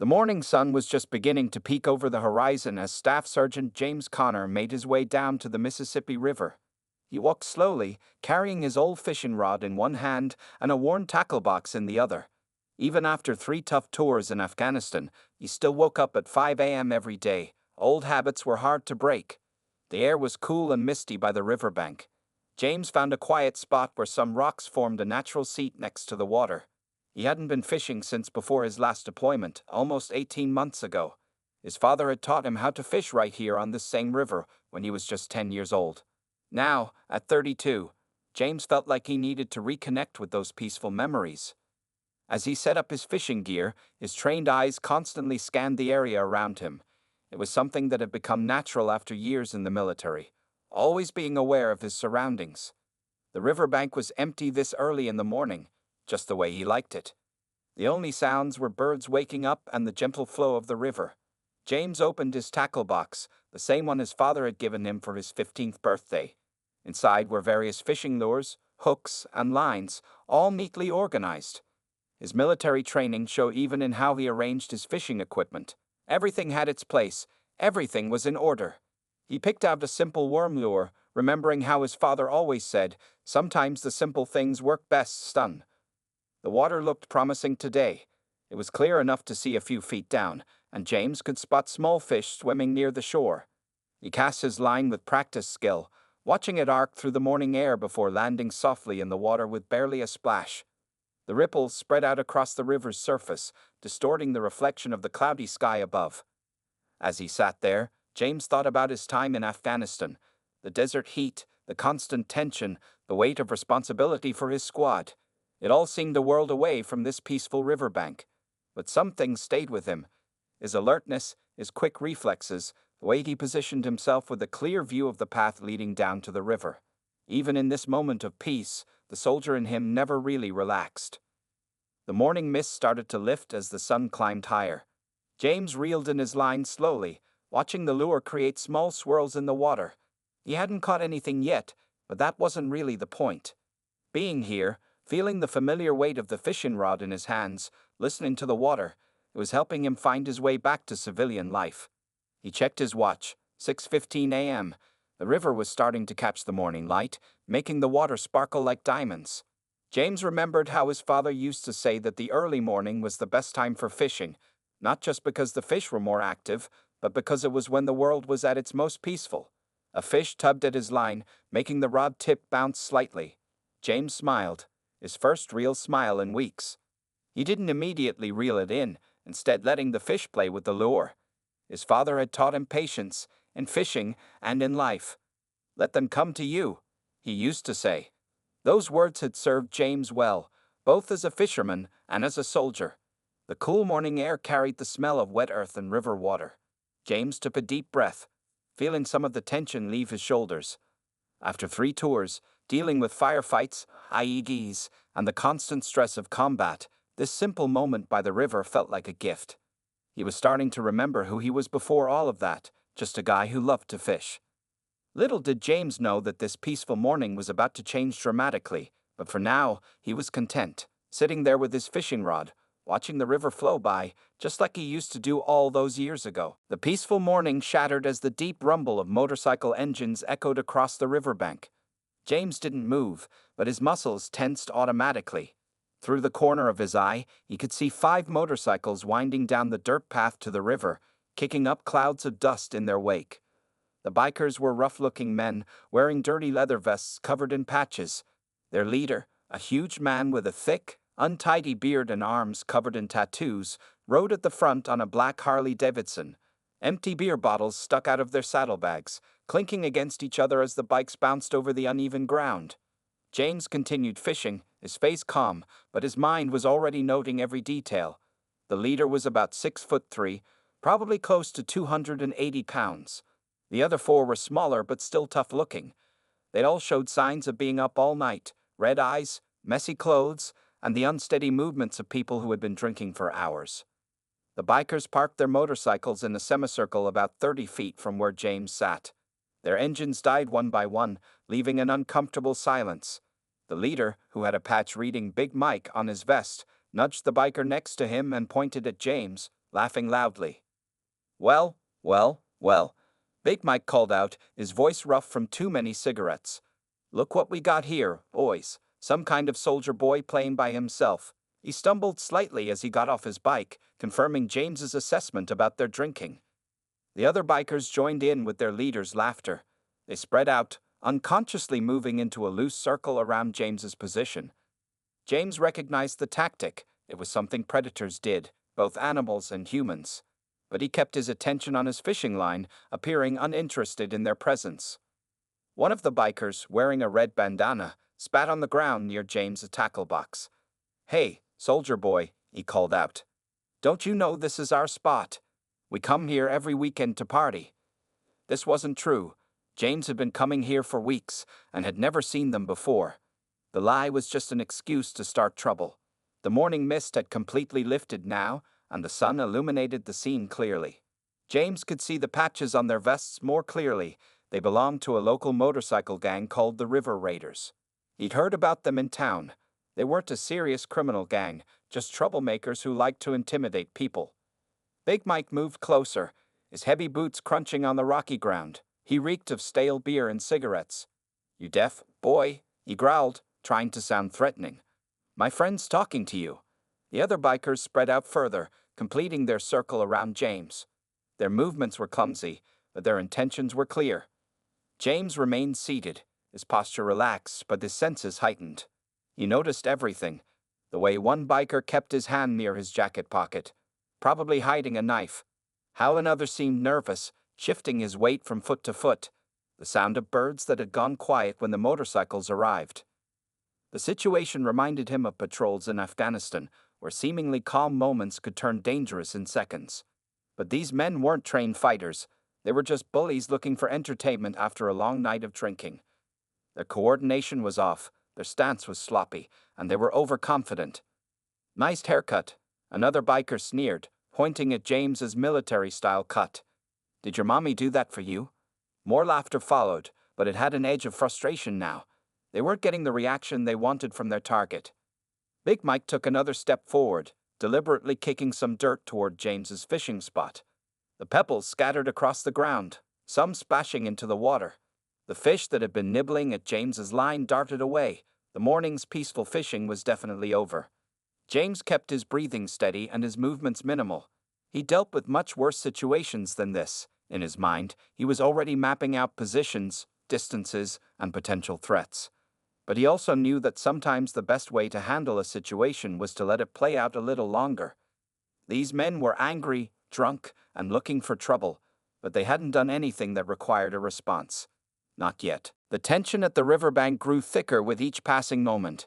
The morning sun was just beginning to peek over the horizon as Staff Sergeant James Connor made his way down to the Mississippi River. He walked slowly, carrying his old fishing rod in one hand and a worn tackle box in the other. Even after 3 tough tours in Afghanistan, he still woke up at 5 a.m. every day. Old habits were hard to break. The air was cool and misty by the riverbank. James found a quiet spot where some rocks formed a natural seat next to the water. He hadn't been fishing since before his last deployment, almost 18 months ago. His father had taught him how to fish right here on this same river when he was just 10 years old. Now, at 32, James felt like he needed to reconnect with those peaceful memories. As he set up his fishing gear, his trained eyes constantly scanned the area around him. It was something that had become natural after years in the military, always being aware of his surroundings. The riverbank was empty this early in the morning, just the way he liked it. The only sounds were birds waking up and the gentle flow of the river. James opened his tackle box, the same one his father had given him for his 15th birthday. Inside were various fishing lures, hooks, and lines, all neatly organized. His military training showed even in how he arranged his fishing equipment. Everything had its place, everything was in order. He picked out a simple worm lure, remembering how his father always said, "Sometimes the simple things work best stun." The water looked promising today. It was clear enough to see a few feet down, and James could spot small fish swimming near the shore. He cast his line with practiced skill, watching it arc through the morning air before landing softly in the water with barely a splash. The ripples spread out across the river's surface, distorting the reflection of the cloudy sky above. As he sat there, James thought about his time in Afghanistan, the desert heat, the constant tension, the weight of responsibility for his squad. It all seemed a world away from this peaceful riverbank. But some things stayed with him. His alertness, his quick reflexes, the way he positioned himself with a clear view of the path leading down to the river. Even in this moment of peace, the soldier in him never really relaxed. The morning mist started to lift as the sun climbed higher. James reeled in his line slowly, watching the lure create small swirls in the water. He hadn't caught anything yet, but that wasn't really the point. Being here, feeling the familiar weight of the fishing rod in his hands, listening to the water, it was helping him find his way back to civilian life. He checked his watch, 6:15 a.m. The river was starting to catch the morning light, making the water sparkle like diamonds. James remembered how his father used to say that the early morning was the best time for fishing, not just because the fish were more active, but because it was when the world was at its most peaceful. A fish tugged at his line, making the rod tip bounce slightly. James smiled, his first real smile in weeks. He didn't immediately reel it in, instead letting the fish play with the lure. His father had taught him patience, in fishing and in life. "Let them come to you," he used to say. Those words had served James well, both as a fisherman and as a soldier. The cool morning air carried the smell of wet earth and river water. James took a deep breath, feeling some of the tension leave his shoulders. After 3 tours, dealing with firefights, IEDs, and the constant stress of combat, this simple moment by the river felt like a gift. He was starting to remember who he was before all of that, just a guy who loved to fish. Little did James know that this peaceful morning was about to change dramatically, but for now, he was content, sitting there with his fishing rod, watching the river flow by, just like he used to do all those years ago. The peaceful morning shattered as the deep rumble of motorcycle engines echoed across the riverbank. James didn't move, but his muscles tensed automatically. Through the corner of his eye, he could see 5 motorcycles winding down the dirt path to the river, kicking up clouds of dust in their wake. The bikers were rough-looking men, wearing dirty leather vests covered in patches. Their leader, a huge man with a thick, untidy beard and arms covered in tattoos, rode at the front on a black Harley-Davidson. Empty beer bottles stuck out of their saddlebags, clinking against each other as the bikes bounced over the uneven ground. James continued fishing, his face calm, but his mind was already noting every detail. The leader was about 6'3", probably close to 280 pounds. The other 4 were smaller but still tough-looking. They all showed signs of being up all night, red eyes, messy clothes, and the unsteady movements of people who had been drinking for hours. The bikers parked their motorcycles in a semicircle about 30 feet from where James sat. Their engines died one by one, leaving an uncomfortable silence. The leader, who had a patch reading Big Mike on his vest, nudged the biker next to him and pointed at James. laughing loudly. Well, well, Big Mike called out, his voice rough from too many cigarettes. Look what we got here, boys. Some kind of soldier boy playing by himself. He stumbled slightly as he got off his bike, confirming James's assessment about their drinking. The other bikers joined in with their leader's laughter. They spread out, unconsciously moving into a loose circle around James's position. James recognized the tactic. It was something predators did, both animals and humans. But he kept his attention on his fishing line, appearing uninterested in their presence. One of the bikers, wearing a red bandana, spat on the ground near James' tackle box. "Hey, soldier boy," he called out. "Don't you know this is our spot? We come here every weekend to party." This wasn't true. James had been coming here for weeks and had never seen them before. The lie was just an excuse to start trouble. The morning mist had completely lifted now, and the sun illuminated the scene clearly. James could see the patches on their vests more clearly. They belonged to a local motorcycle gang called the River Raiders. He'd heard about them in town. They weren't a serious criminal gang, just troublemakers who liked to intimidate people. Big Mike moved closer, his heavy boots crunching on the rocky ground. He reeked of stale beer and cigarettes. "You deaf, boy?" he growled, trying to sound threatening. "My friend's talking to you." The other bikers spread out further, completing their circle around James. Their movements were clumsy, but their intentions were clear. James remained seated, his posture relaxed, but his senses heightened. He noticed everything. The way one biker kept his hand near his jacket pocket, probably hiding a knife. How another seemed nervous, shifting his weight from foot to foot. The sound of birds that had gone quiet when the motorcycles arrived. The situation reminded him of patrols in Afghanistan, where seemingly calm moments could turn dangerous in seconds. But these men weren't trained fighters. They were just bullies looking for entertainment after a long night of drinking. Their coordination was off, their stance was sloppy, and they were overconfident. "Nice haircut," another biker sneered, pointing at James's military-style cut. "Did your mommy do that for you?" More laughter followed, but it had an edge of frustration now. They weren't getting the reaction they wanted from their target. Big Mike took another step forward, deliberately kicking some dirt toward James's fishing spot. The pebbles scattered across the ground, some splashing into the water. The fish that had been nibbling at James's line darted away. The morning's peaceful fishing was definitely over. James kept his breathing steady and his movements minimal. He dealt with much worse situations than this. In his mind, he was already mapping out positions, distances, and potential threats. But he also knew that sometimes the best way to handle a situation was to let it play out a little longer. These men were angry, drunk, and looking for trouble, but they hadn't done anything that required a response. Not yet. The tension at the riverbank grew thicker with each passing moment.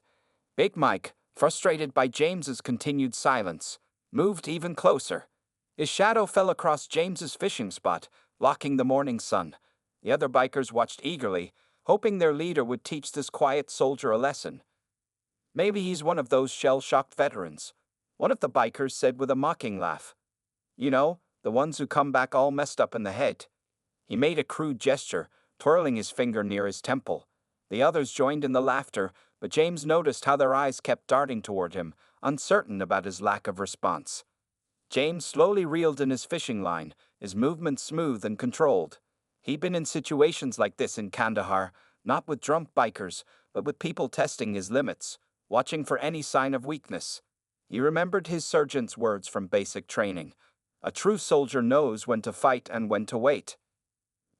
Big Mike, frustrated by James's continued silence, moved even closer. His shadow fell across James's fishing spot, blocking the morning sun. The other bikers watched eagerly, hoping their leader would teach this quiet soldier a lesson. "Maybe he's one of those shell-shocked veterans," one of the bikers said with a mocking laugh. "You know, the ones who come back all messed up in the head." He made a crude gesture, twirling his finger near his temple. The others joined in the laughter, but James noticed how their eyes kept darting toward him, uncertain about his lack of response. James slowly reeled in his fishing line, his movements smooth and controlled. He'd been in situations like this in Kandahar, not with drunk bikers, but with people testing his limits, watching for any sign of weakness. He remembered his sergeant's words from basic training. A true soldier knows when to fight and when to wait.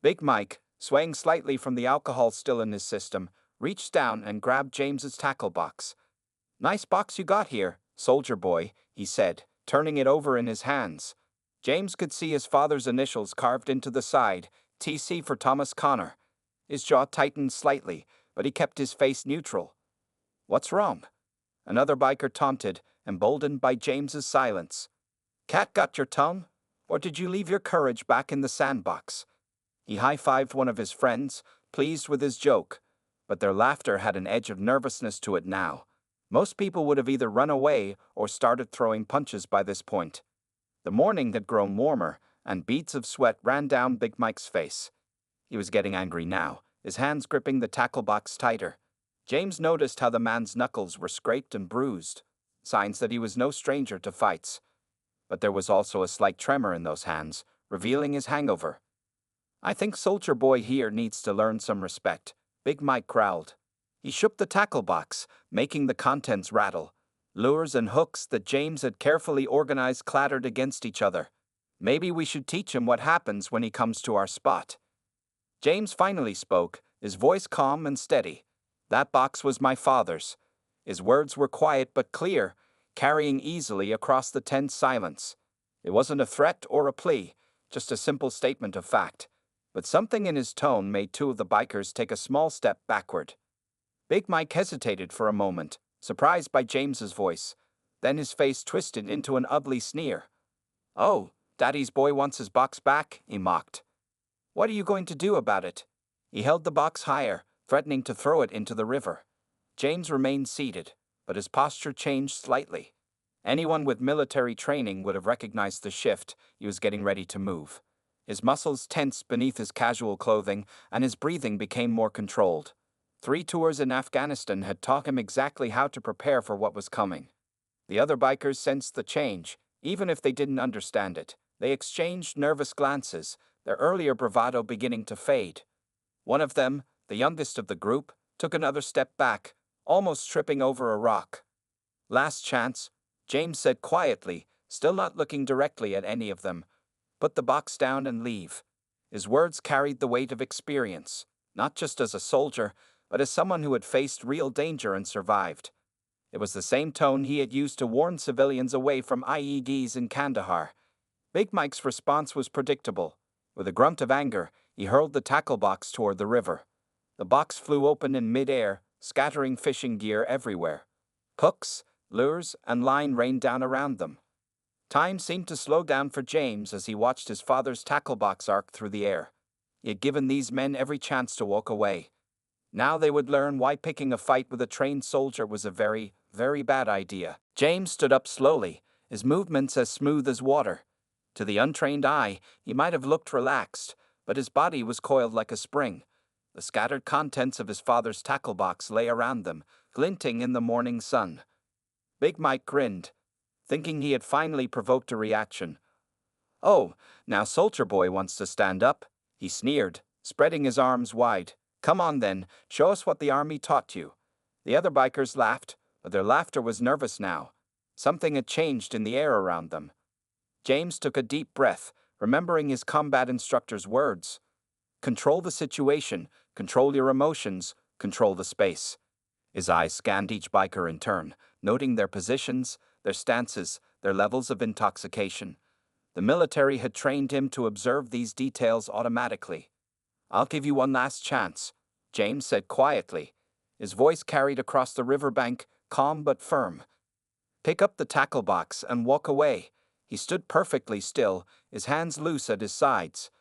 Big Mike, swaying slightly from the alcohol still in his system, reached down and grabbed James's tackle box. "Nice box you got here, soldier boy," he said, turning it over in his hands. James could see his father's initials carved into the side, TC for Thomas Connor. His jaw tightened slightly, but he kept his face neutral. "What's wrong?" Another biker taunted, emboldened by James's silence. "Cat got your tongue? Or did you leave your courage back in the sandbox?" He high-fived one of his friends, pleased with his joke, but their laughter had an edge of nervousness to it now. Most people would have either run away or started throwing punches by this point. The morning had grown warmer, and beads of sweat ran down Big Mike's face. He was getting angry now, his hands gripping the tackle box tighter. James noticed how the man's knuckles were scraped and bruised, signs that he was no stranger to fights. but there was also a slight tremor in those hands, revealing his hangover. "I think Soldier Boy here needs to learn some respect," Big Mike growled. He shook the tackle box, making the contents rattle. Lures and hooks that James had carefully organized clattered against each other. "Maybe we should teach him what happens when he comes to our spot." James finally spoke, his voice calm and steady. "That box was my father's." His words were quiet but clear, carrying easily across the tense silence. It wasn't a threat or a plea, just a simple statement of fact. But something in his tone made two of the bikers take a small step backward. Big Mike hesitated for a moment, surprised by James's voice. Then his face twisted into an ugly sneer. "Oh, Daddy's boy wants his box back," he mocked. "What are you going to do about it?" He held the box higher, threatening to throw it into the river. James remained seated, but his posture changed slightly. Anyone with military training would have recognized the shift. He was getting ready to move. His muscles tensed beneath his casual clothing, and his breathing became more controlled. 3 tours in Afghanistan had taught him exactly how to prepare for what was coming. The other bikers sensed the change, even if they didn't understand it. They exchanged nervous glances, their earlier bravado beginning to fade. One of them, the youngest of the group, took another step back, almost tripping over a rock. "Last chance," James said quietly, still not looking directly at any of them. "Put the box down and leave." His words carried the weight of experience, not just as a soldier, but as someone who had faced real danger and survived. It was the same tone he had used to warn civilians away from IEDs in Kandahar. Big Mike's response was predictable. With a grunt of anger, he hurled the tackle box toward the river. The box flew open in mid-air, scattering fishing gear everywhere. Hooks, lures, and line rained down around them. Time seemed to slow down for James as he watched his father's tackle box arc through the air. He had given these men every chance to walk away. Now they would learn why picking a fight with a trained soldier was a very, very bad idea. James stood up slowly, his movements as smooth as water. To the untrained eye, he might have looked relaxed, but his body was coiled like a spring. The scattered contents of his father's tackle box lay around them, glinting in the morning sun. Big Mike grinned, thinking he had finally provoked a reaction. "Oh, now Soldier Boy wants to stand up," he sneered, spreading his arms wide. "Come on then, show us what the army taught you." The other bikers laughed, but their laughter was nervous now. Something had changed in the air around them. James took a deep breath, remembering his combat instructor's words. "Control the situation, control your emotions, control the space." His eyes scanned each biker in turn, noting their positions, their stances, their levels of intoxication. The military had trained him to observe these details automatically. "I'll give you one last chance," James said quietly. His voice carried across the riverbank, calm but firm. "Pick up the tackle box and walk away." He stood perfectly still, his hands loose at his sides.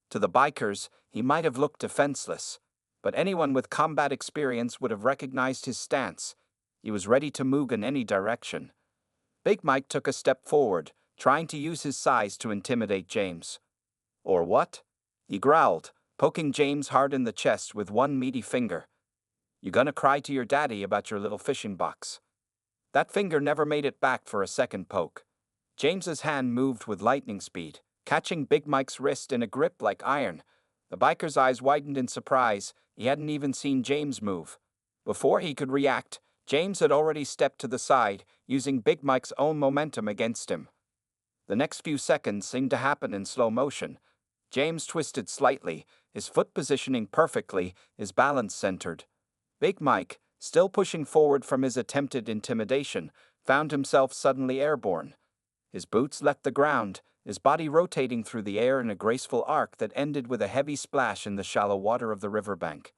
To the bikers, he might have looked defenseless, but anyone with combat experience would have recognized his stance. He was ready to move in any direction. Big Mike took a step forward, trying to use his size to intimidate James. "Or what?" he growled, poking James hard in the chest with one meaty finger. "You gonna cry to your daddy about your little fishing box?" That finger never made it back for a second poke. James's hand moved with lightning speed, catching Big Mike's wrist in a grip like iron. The biker's eyes widened in surprise. He hadn't even seen James move. Before he could react, James had already stepped to the side, using Big Mike's own momentum against him. The next few seconds seemed to happen in slow motion. James twisted slightly, his foot positioning perfectly, his balance centered. Big Mike, still pushing forward from his attempted intimidation, found himself suddenly airborne. His boots left the ground, his body rotating through the air in a graceful arc that ended with a heavy splash in the shallow water of the riverbank.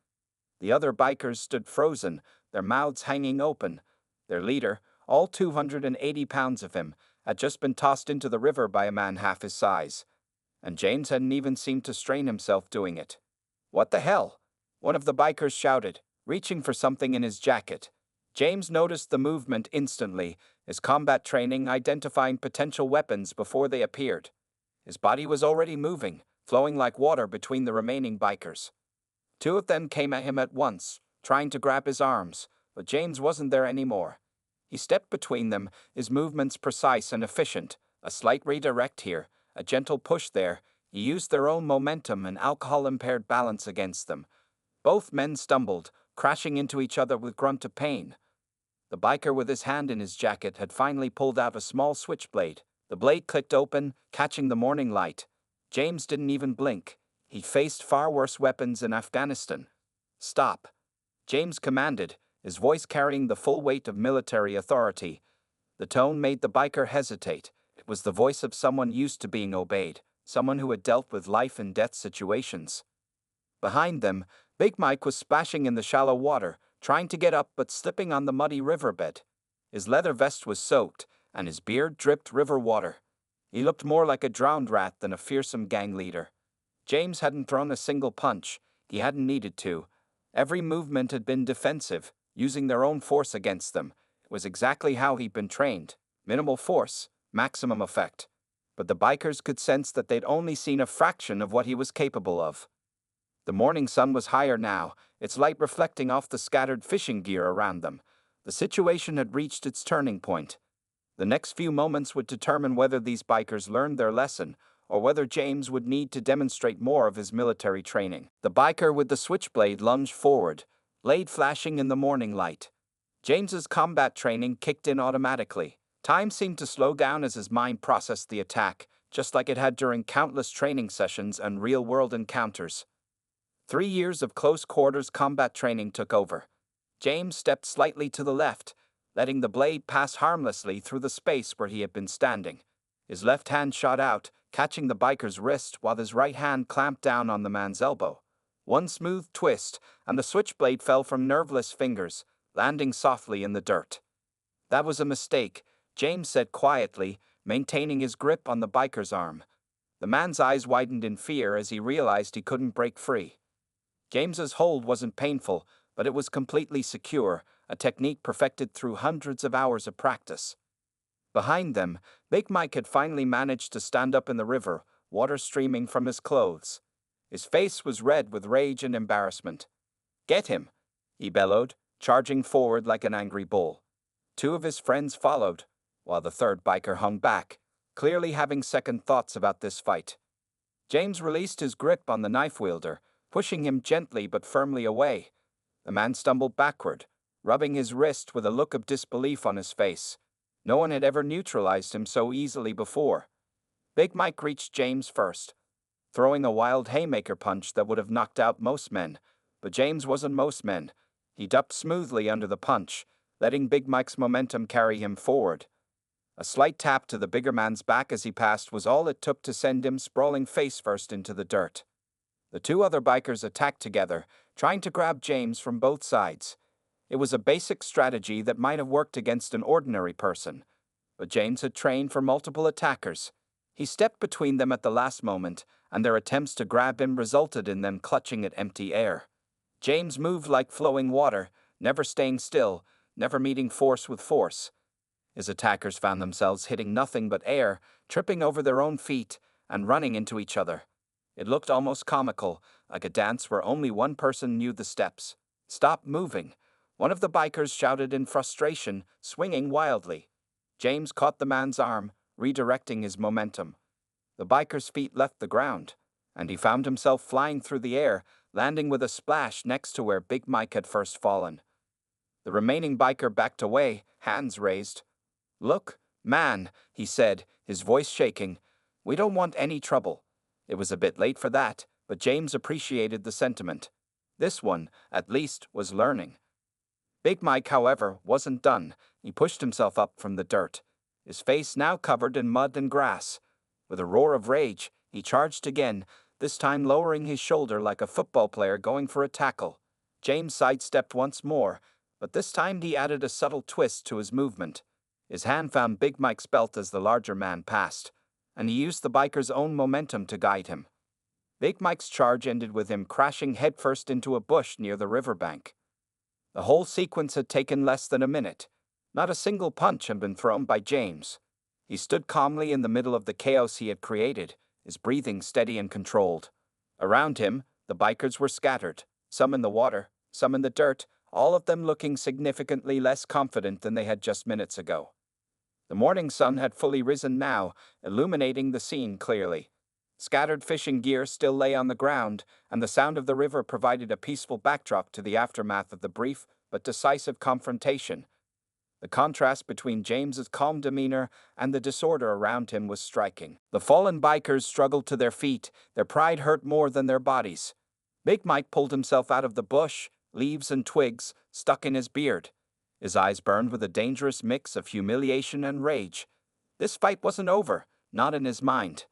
The other bikers stood frozen, their mouths hanging open. Their leader, all 280 pounds of him, had just been tossed into the river by a man half his size. And James hadn't even seemed to strain himself doing it. "What the hell?" one of the bikers shouted, reaching for something in his jacket. James noticed the movement instantly, his combat training identifying potential weapons before they appeared. His body was already moving, flowing like water between the remaining bikers. 2 of them came at him at once, trying to grab his arms, but James wasn't there anymore. He stepped between them, his movements precise and efficient, A slight redirect here, a gentle push there. He used their own momentum and alcohol-impaired balance against them. Both men stumbled, crashing into each other with grunt of pain. The biker with his hand in his jacket had finally pulled out a small switchblade. The blade clicked open, catching the morning light. James didn't even blink. He'd faced far worse weapons in Afghanistan. "Stop," James commanded, his voice carrying the full weight of military authority. The tone made the biker hesitate. It was the voice of someone used to being obeyed, someone who had dealt with life and death situations. Behind them, Big Mike was splashing in the shallow water, trying to get up but slipping on the muddy riverbed. His leather vest was soaked, and his beard dripped river water. He looked more like a drowned rat than a fearsome gang leader. James hadn't thrown a single punch. He hadn't needed to. Every movement had been defensive, using their own force against them. It was exactly how he'd been trained. Minimal force, maximum effect. But the bikers could sense that they'd only seen a fraction of what he was capable of. The morning sun was higher now, its light reflecting off the scattered fishing gear around them. The situation had reached its turning point. The next few moments would determine whether these bikers learned their lesson, or whether James would need to demonstrate more of his military training. The biker with the switchblade lunged forward, blade flashing in the morning light. James's combat training kicked in automatically. Time seemed to slow down as his mind processed the attack, just like it had during countless training sessions and real-world encounters. 3 years of close-quarters combat training took over. James stepped slightly to the left, letting the blade pass harmlessly through the space where he had been standing. His left hand shot out, catching the biker's wrist while his right hand clamped down on the man's elbow. One smooth twist, and the switchblade fell from nerveless fingers, landing softly in the dirt. "That was a mistake," James said quietly, maintaining his grip on the biker's arm. The man's eyes widened in fear as he realized he couldn't break free. James's hold wasn't painful, but it was completely secure, a technique perfected through hundreds of hours of practice. Behind them, Big Mike had finally managed to stand up in the river, water streaming from his clothes. His face was red with rage and embarrassment. "Get him," he bellowed, charging forward like an angry bull. 2 of his friends followed, while the third biker hung back, clearly having second thoughts about this fight. James released his grip on the knife wielder, pushing him gently but firmly away. The man stumbled backward, rubbing his wrist with a look of disbelief on his face. No one had ever neutralized him so easily before. Big Mike reached James first, throwing a wild haymaker punch that would have knocked out most men. But James wasn't most men. He ducked smoothly under the punch, letting Big Mike's momentum carry him forward. A slight tap to the bigger man's back as he passed was all it took to send him sprawling face first into the dirt. The 2 other bikers attacked together, trying to grab James from both sides. It was a basic strategy that might have worked against an ordinary person, but James had trained for multiple attackers. He stepped between them at the last moment, and their attempts to grab him resulted in them clutching at empty air. James moved like flowing water, never staying still, never meeting force with force. His attackers found themselves hitting nothing but air, tripping over their own feet, and running into each other. It looked almost comical, like a dance where only one person knew the steps. "Stop moving," one of the bikers shouted in frustration, swinging wildly. James caught the man's arm, redirecting his momentum. The biker's feet left the ground, and he found himself flying through the air, landing with a splash next to where Big Mike had first fallen. The remaining biker backed away, hands raised. "Look, man," he said, his voice shaking. "We don't want any trouble." It was a bit late for that, but James appreciated the sentiment. This one, at least, was learning. Big Mike, however, wasn't done. He pushed himself up from the dirt, his face now covered in mud and grass. With a roar of rage, he charged again, this time lowering his shoulder like a football player going for a tackle. James sidestepped once more, but this time he added a subtle twist to his movement. His hand found Big Mike's belt as the larger man passed, and he used the biker's own momentum to guide him. Big Mike's charge ended with him crashing headfirst into a bush near the riverbank. The whole sequence had taken less than a minute. Not a single punch had been thrown by James. He stood calmly in the middle of the chaos he had created, his breathing steady and controlled. Around him, the bikers were scattered, some in the water, some in the dirt, all of them looking significantly less confident than they had just minutes ago. The morning sun had fully risen now, illuminating the scene clearly. Scattered fishing gear still lay on the ground, and the sound of the river provided a peaceful backdrop to the aftermath of the brief but decisive confrontation. The contrast between James's calm demeanor and the disorder around him was striking. The fallen bikers struggled to their feet, their pride hurt more than their bodies. Big Mike pulled himself out of the bush, leaves and twigs stuck in his beard. His eyes burned with a dangerous mix of humiliation and rage. This fight wasn't over, not in his mind.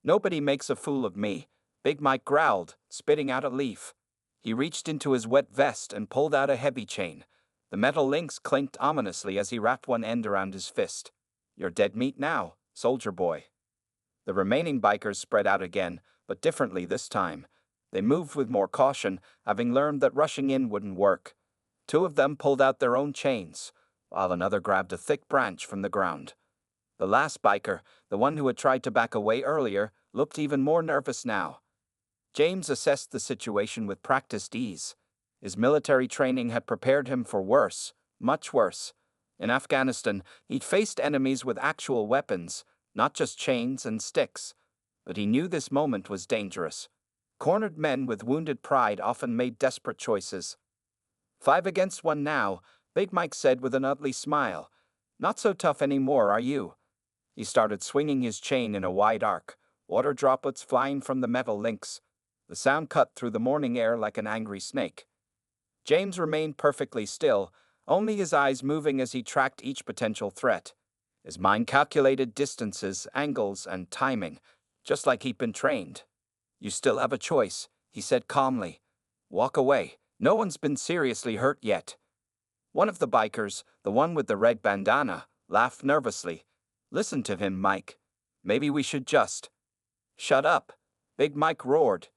"Nobody makes a fool of me," Big Mike growled, spitting out a leaf. He reached into his wet vest and pulled out a heavy chain. The metal links clinked ominously as he wrapped one end around his fist. "You're dead meat now, soldier boy." The remaining bikers spread out again, but differently this time. They moved with more caution, having learned that rushing in wouldn't work. Two of them pulled out their own chains, while another grabbed a thick branch from the ground. The last biker, the one who had tried to back away earlier, looked even more nervous now. James assessed the situation with practiced ease. His military training had prepared him for worse, much worse. In Afghanistan, he'd faced enemies with actual weapons, not just chains and sticks. But he knew this moment was dangerous. Cornered men with wounded pride often made desperate choices. 5 against 1 now, Big Mike said with an ugly smile. "Not so tough anymore, are you?" He started swinging his chain in a wide arc, water droplets flying from the metal links. The sound cut through the morning air like an angry snake. James remained perfectly still, only his eyes moving as he tracked each potential threat. His mind calculated distances, angles, and timing, just like he'd been trained. "You still have a choice," he said calmly. "Walk away. No one's been seriously hurt yet." One of the bikers, the one with the red bandana, laughed nervously. "Listen to him, Mike. Maybe we should just—" "Shut up," Big Mike roared.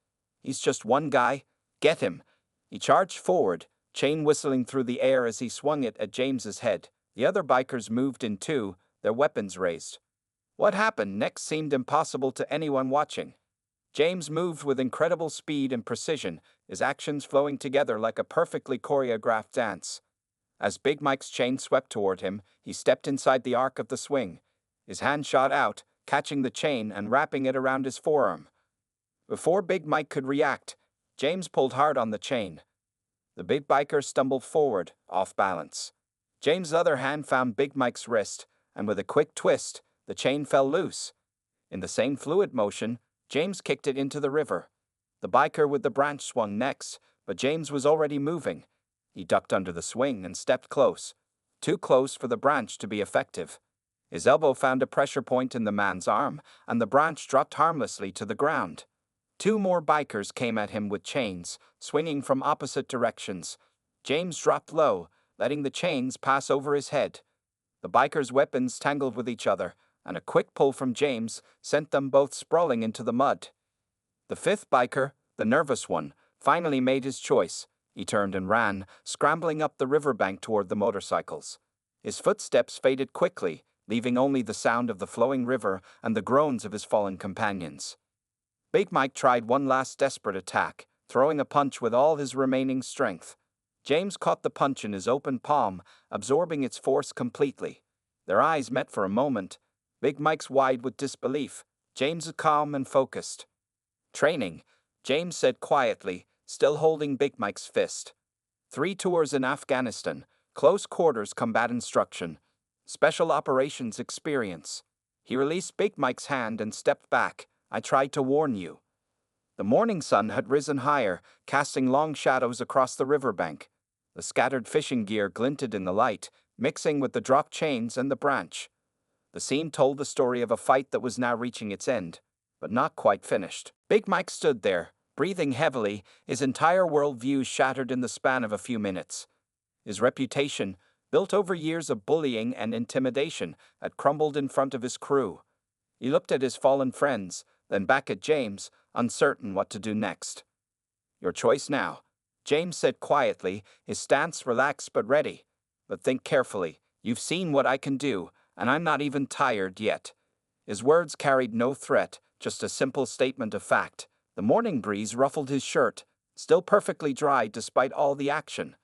"He's just one guy. Get him." He charged forward, chain whistling through the air as he swung it at James's head. The other bikers moved in too, their weapons raised. What happened next seemed impossible to anyone watching. James moved with incredible speed and precision, his actions flowing together like a perfectly choreographed dance. As Big Mike's chain swept toward him, he stepped inside the arc of the swing. His hand shot out, catching the chain and wrapping it around his forearm. Before Big Mike could react, James pulled hard on the chain. The big biker stumbled forward, off balance. James' other hand found Big Mike's wrist, and with a quick twist, the chain fell loose. In the same fluid motion, James kicked it into the river. The biker with the branch swung next, but James was already moving. He ducked under the swing and stepped close. Too close for the branch to be effective. His elbow found a pressure point in the man's arm, and the branch dropped harmlessly to the ground. 2 more bikers came at him with chains, swinging from opposite directions. James dropped low, letting the chains pass over his head. The bikers' weapons tangled with each other, and a quick pull from James sent them both sprawling into the mud. The 5th biker, the nervous one, finally made his choice. He turned and ran, scrambling up the riverbank toward the motorcycles. His footsteps faded quickly, leaving only the sound of the flowing river and the groans of his fallen companions. Big Mike tried one last desperate attack, throwing a punch with all his remaining strength. James caught the punch in his open palm, absorbing its force completely. Their eyes met for a moment, Big Mike's wide with disbelief, James calm and focused. "Training," James said quietly, still holding Big Mike's fist. 3 tours in Afghanistan, close quarters combat instruction, special operations experience. He released Big Mike's hand and stepped back. "I tried to warn you." The morning sun had risen higher, casting long shadows across the riverbank. The scattered fishing gear glinted in the light, mixing with the dropped chains and the branch. The scene told the story of a fight that was now reaching its end, but not quite finished. Big Mike stood there, breathing heavily, his entire worldview shattered in the span of a few minutes. His reputation, built over years of bullying and intimidation, had crumbled in front of his crew. He looked at his fallen friends, then back at James, uncertain what to do next. "Your choice now," James said quietly, his stance relaxed but ready. "But think carefully. You've seen what I can do, and I'm not even tired yet." His words carried no threat, just a simple statement of fact. The morning breeze ruffled his shirt, still perfectly dry despite all the action.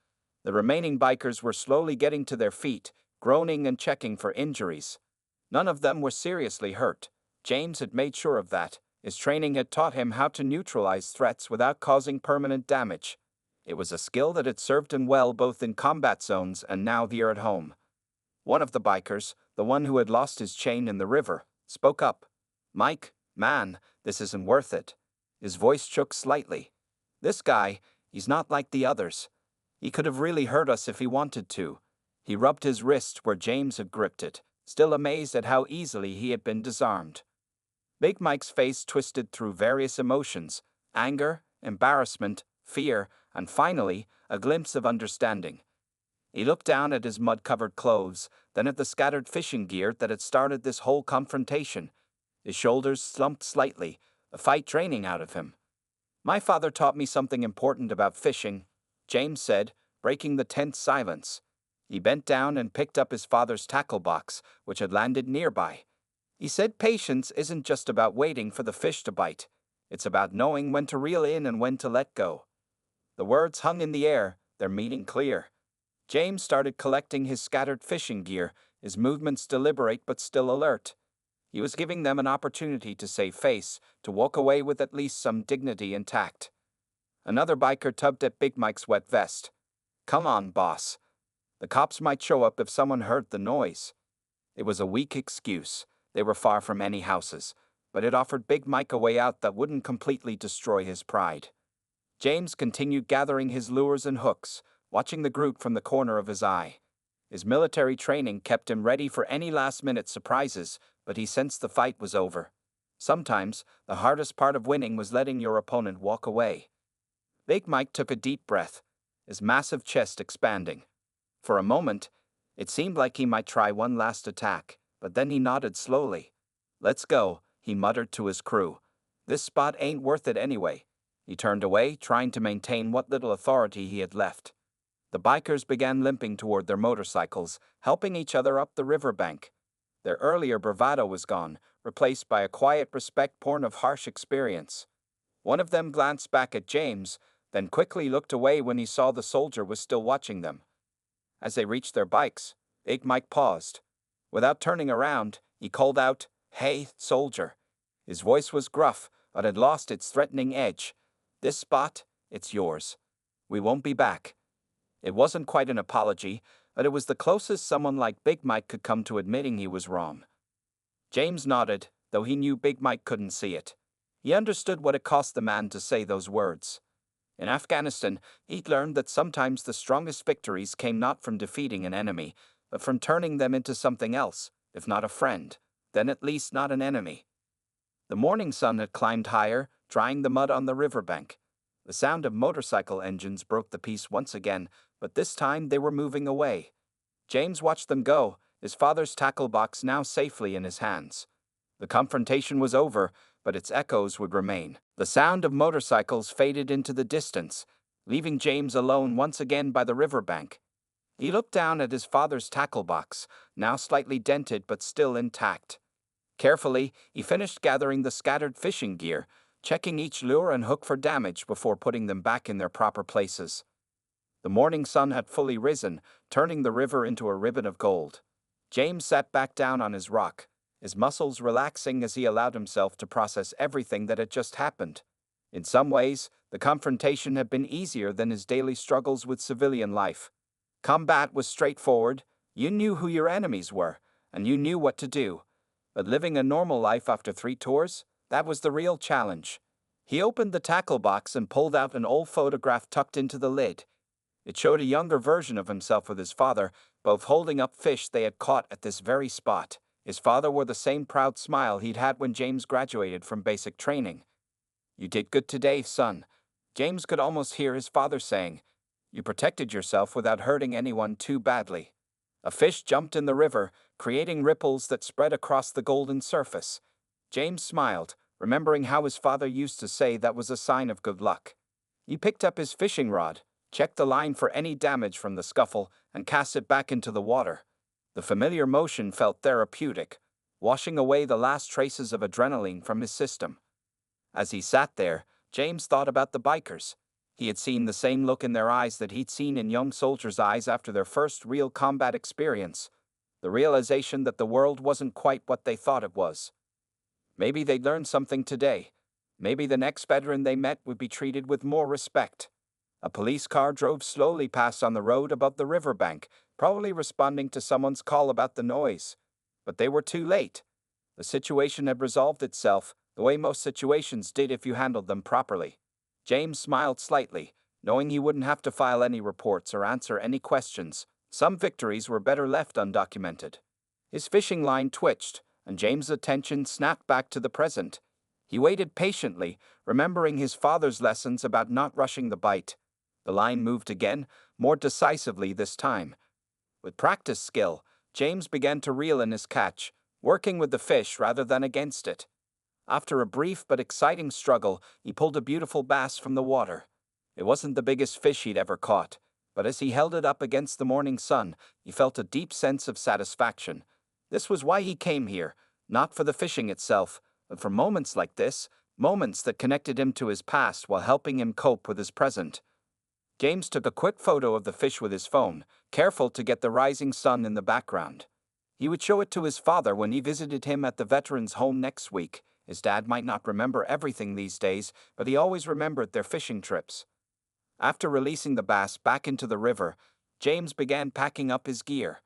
The remaining bikers were slowly getting to their feet, groaning and checking for injuries. None of them were seriously hurt. James had made sure of that. His training had taught him how to neutralize threats without causing permanent damage. It was a skill that had served him well both in combat zones and now here at home. One of the bikers, the one who had lost his chain in the river, spoke up. "Mike, man, this isn't worth it." His voice shook slightly. "This guy, he's not like the others. He could have really hurt us if he wanted to." He rubbed his wrist where James had gripped it, still amazed at how easily he had been disarmed. Big Mike's face twisted through various emotions: anger, embarrassment, fear, and finally, a glimpse of understanding. He looked down at his mud-covered clothes, then at the scattered fishing gear that had started this whole confrontation. His shoulders slumped slightly, a fight draining out of him. "My father taught me something important about fishing," James said, breaking the tense silence. He bent down and picked up his father's tackle box, which had landed nearby. He said patience isn't just about waiting for the fish to bite. It's about knowing when to reel in and when to let go. The words hung in the air, their meaning clear. James started collecting his scattered fishing gear, his movements deliberate but still alert. He was giving them an opportunity to save face, to walk away with at least some dignity intact. Another biker tugged at Big Mike's wet vest. "Come on, boss. The cops might show up if someone heard the noise." It was a weak excuse. They were far from any houses, but it offered Big Mike a way out that wouldn't completely destroy his pride. James continued gathering his lures and hooks, watching the group from the corner of his eye. His military training kept him ready for any last-minute surprises, but he sensed the fight was over. Sometimes, the hardest part of winning was letting your opponent walk away. Big Mike took a deep breath, his massive chest expanding. For a moment, it seemed like he might try one last attack, but then he nodded slowly. "Let's go," he muttered to his crew. "This spot ain't worth it anyway." He turned away, trying to maintain what little authority he had left. The bikers began limping toward their motorcycles, helping each other up the riverbank. Their earlier bravado was gone, replaced by a quiet respect born of harsh experience. One of them glanced back at James, then quickly looked away when he saw the soldier was still watching them. As they reached their bikes, Big Mike paused. Without turning around, he called out, "Hey, soldier." His voice was gruff, but had lost its threatening edge. "This spot, it's yours. We won't be back." It wasn't quite an apology, but it was the closest someone like Big Mike could come to admitting he was wrong. James nodded, though he knew Big Mike couldn't see it. He understood what it cost the man to say those words. In Afghanistan, he'd learned that sometimes the strongest victories came not from defeating an enemy, but from turning them into something else, if not a friend, then at least not an enemy. The morning sun had climbed higher, drying the mud on the riverbank. The sound of motorcycle engines broke the peace once again, but this time they were moving away. James watched them go, his father's tackle box now safely in his hands. The confrontation was over, but its echoes would remain. The sound of motorcycles faded into the distance, leaving James alone once again by the riverbank. He looked down at his father's tackle box, now slightly dented but still intact. Carefully, he finished gathering the scattered fishing gear, checking each lure and hook for damage before putting them back in their proper places. The morning sun had fully risen, turning the river into a ribbon of gold. James sat back down on his rock, his muscles relaxing as he allowed himself to process everything that had just happened. In some ways, the confrontation had been easier than his daily struggles with civilian life. Combat was straightforward, you knew who your enemies were, and you knew what to do. But living a normal life after 3 tours, that was the real challenge. He opened the tackle box and pulled out an old photograph tucked into the lid. It showed a younger version of himself with his father, both holding up fish they had caught at this very spot. His father wore the same proud smile he'd had when James graduated from basic training. "You did good today, son." James could almost hear his father saying, "You protected yourself without hurting anyone too badly." A fish jumped in the river, creating ripples that spread across the golden surface. James smiled, remembering how his father used to say that was a sign of good luck. He picked up his fishing rod, checked the line for any damage from the scuffle, and cast it back into the water. The familiar motion felt therapeutic, washing away the last traces of adrenaline from his system. As he sat there, James thought about the bikers. He had seen the same look in their eyes that he'd seen in young soldiers' eyes after their first real combat experience. the realization that the world wasn't quite what they thought it was. Maybe they'd learn something today. Maybe the next veteran they met would be treated with more respect. A police car drove slowly past on the road above the riverbank, probably responding to someone's call about the noise. But they were too late. The situation had resolved itself, the way most situations did if you handled them properly. James smiled slightly, knowing he wouldn't have to file any reports or answer any questions. Some victories were better left undocumented. His fishing line twitched, and James's attention snapped back to the present. He waited patiently, remembering his father's lessons about not rushing the bite. The line moved again, more decisively this time. With practiced skill, James began to reel in his catch, working with the fish rather than against it. After a brief but exciting struggle, he pulled a beautiful bass from the water. It wasn't the biggest fish he'd ever caught, but as he held it up against the morning sun, he felt a deep sense of satisfaction. This was why he came here, not for the fishing itself, but for moments like this, moments that connected him to his past while helping him cope with his present. James took a quick photo of the fish with his phone, careful to get the rising sun in the background. He would show it to his father when he visited him at the veterans' home next week. His dad might not remember everything these days, but he always remembered their fishing trips. After releasing the bass back into the river, James began packing up his gear.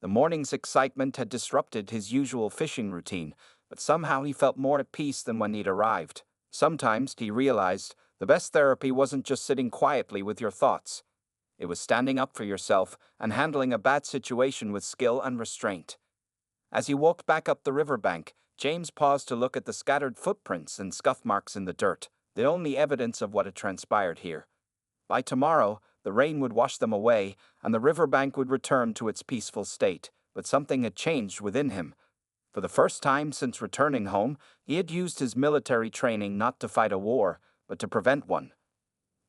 The morning's excitement had disrupted his usual fishing routine, but somehow he felt more at peace than when he'd arrived. Sometimes, he realized, the best therapy wasn't just sitting quietly with your thoughts. It was standing up for yourself and handling a bad situation with skill and restraint. As he walked back up the riverbank, James paused to look at the scattered footprints and scuff marks in the dirt, the only evidence of what had transpired here. By tomorrow, the rain would wash them away, and the riverbank would return to its peaceful state, but something had changed within him. For the first time since returning home, he had used his military training not to fight a war, but to prevent one.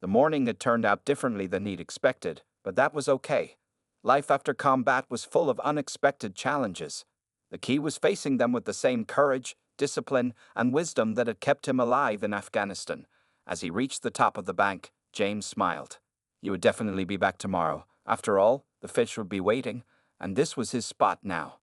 The morning had turned out differently than he'd expected, but that was okay. Life after combat was full of unexpected challenges. The key was facing them with the same courage, discipline, and wisdom that had kept him alive in Afghanistan. As he reached the top of the bank, James smiled. He would definitely be back tomorrow. After all, the fish would be waiting, and this was his spot now.